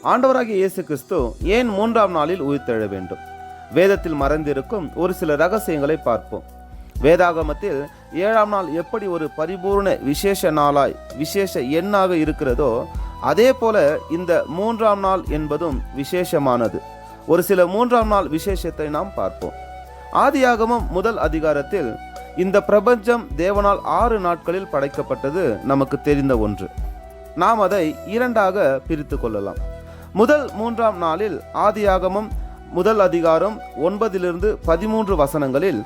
ஆண்டவராகிய இயேசு கிறிஸ்து ஏன் 3ஆம் நாளில் உயிர்த்தெழ வேண்டும்? வேதத்தில் மறைந்திருக்கும் ஒரு சில ரகசியங்களை பார்ப்போம். வேதாகமத்தில் 7ஆம் நாள் எப்படி ஒரு பரிபூர்ண விசேஷ நாளாய் விசேஷ எண்ணாக இருக்கிறதோ, அதே போல இந்த 3ஆம் நாள் என்பதும் விசேஷமானது. ஒரு சில 3ஆம் நாள் விசேஷத்தை நாம் பார்ப்போம். ஆதியாகமம் 1 அதிகாரத்தில் இந்த பிரபஞ்சம் தேவனால் 6 நாட்களில் படைக்கப்பட்டது நமக்கு தெரிந்த ஒன்று. நாம் அதை 2ஆக பிரித்து கொள்ளலாம். முதல் 3ஆம் நாளில் ஆதியாகமம் 1 அதிகாரம் 9 13 வசனங்களில்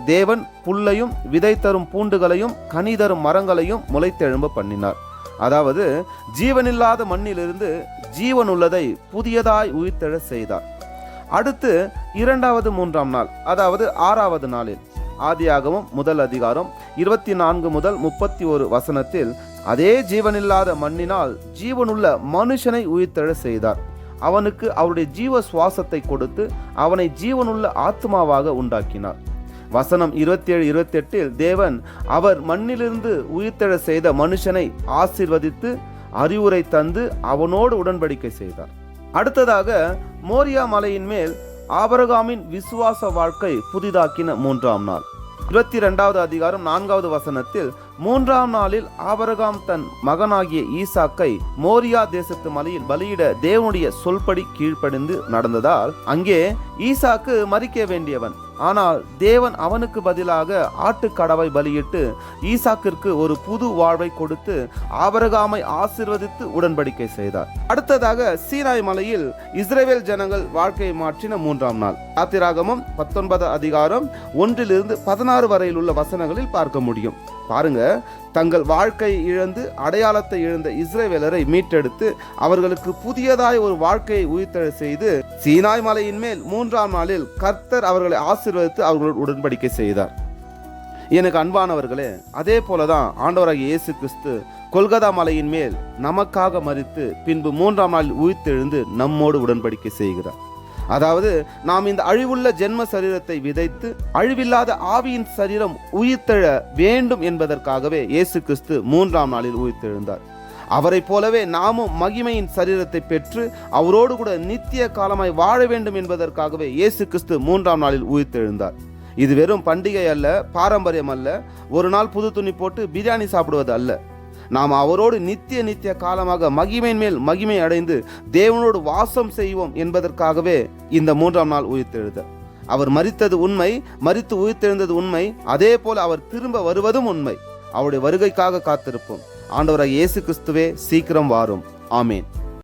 தேவன் புல்லையும் விதை தரும் பூண்டுகளையும் கனி தரும் மரங்களையும் முளைத்தெழும்ப பண்ணினார். அதாவது ஜீவனில்லாத மண்ணிலிருந்து ஜீவனுள்ளதை புதியதாய் உயிர்த்தெழ செய்தார். அடுத்து 2வது 3ஆம் நாள், அதாவது 6வது நாளில் ஆதியாகமம் 1 அதிகாரம் 24 முதல் 31 வசனத்தில் அதே ஜீவனில்லாத மண்ணினால் ஜீவனுள்ள மனுஷனை உயிர்த்தெழ செய்தார். அவனுக்கு அவருடைய ஜீவ சுவாசத்தை கொடுத்து அவனை ஜீவனுள்ள ஆத்மாவாக உண்டாக்கினார். வசனம் 27-28 தேவன் அவர் மண்ணிலிருந்து உயிர்த்தெழ செய்த மனுஷனை ஆசீர்வதித்து அறிவுரை தந்து அவனோடு உடன்படிக்கை செய்தார். அடுத்ததாக மோரியா மலையின் மேல் ஆபிரகாமின் விசுவாச வாழ்க்கை புதிதாக்கின 3ஆம் நாள். 22வது அதிகாரம் 4வது வசனத்தில் 3ஆம் நாளில் ஆபிரகாம் தன் மகனாகிய ஈசாக்கை மோரியா தேசத்து மலையில் பலியிட தேவனுடைய சொல்படி கீழ்ப்படிந்து நடந்ததால் அங்கே ஈசாக்கு மரிக்க வேண்டியவன். ஆனால் தேவன் அவனுக்கு பதிலாக ஆட்டுக்கடவை பலியிட்டு ஈசாக்கிற்கு ஒரு புது வாழ்வை கொடுத்து ஆபிரகாமை ஆசீர்வதித்து உடன்படிக்கை செய்தார். அடுத்ததாக சீனாய் மலையில் இஸ்ரவேல் ஜனங்கள் வாழ்க்கையை மாற்றின 3ஆம் நாள். ஆதியாகமம் 19 அதிகாரம் 1-16 வரையில் உள்ள வசனங்களில் பார்க்க முடியும். பாருங்க, தங்கள் வாழ்க்கை இழந்து அடையாளத்தை இழந்த இஸ்ரவேலரை மீட்டெடுத்து அவர்களுக்கு புதியதாய் ஒரு வாழ்க்கையை உயிர்த்தெழ செய்து சீனாய் மலையின் மேல் 3ஆம் நாளில் கர்த்தர் அவர்களை ஆசீர்வதித்து அவர்களோடு உடன்படிக்கை செய்தார். எனக்கு அன்பானவர்களே, அதே போலதான் ஆண்டவராகிய இயேசு கிறிஸ்து கொல்கதா மலையின் மேல் நமக்காக மரித்து பின்பு 3ஆம் நாளில் உயிர்த்தெழுந்து நம்மோடு உடன்படிக்கை செய்கிறார். அதாவது நாம் இந்த அழிவுள்ள ஜென்ம சரீரத்தை விதைத்து அழிவில்லாத ஆவியின் சரீரம் உயிர்த்தெழ வேண்டும் என்பதற்காகவே இயேசு கிறிஸ்து 3ஆம் நாளில் உயிர்த்தெழுந்தார். அவரை போலவே நாமும் மகிமையின் சரீரத்தை பெற்று அவரோடு கூட நித்திய காலமாய் வாழ வேண்டும் என்பதற்காகவே இயேசு கிறிஸ்து 3ஆம் நாளில் உயிர்த்தெழுந்தார். இது வெறும் பண்டிகை அல்ல, பாரம்பரியம் அல்ல, ஒரு நாள் புது துணி போட்டு பிரியாணி சாப்பிடுவது அல்ல. நாம் அவரோடு நித்திய காலமாக மகிமையின் மேல் மகிமை அடைந்து தேவனோடு வாசம் செய்வோம் என்பதற்காகவே இந்த 3ஆம் நாள் உயிர்த்தெழுந்தார். அவர் மரித்தது உண்மை, மரித்து உயிர்த்தெழுந்தது உண்மை, அதே போல அவர் திரும்ப வருவதும் உண்மை. அவருடைய வருகைக்காக காத்திருப்போம். ஆண்டவராகிய இயேசு கிறிஸ்துவே சீக்கிரம் வாரும். ஆமேன்.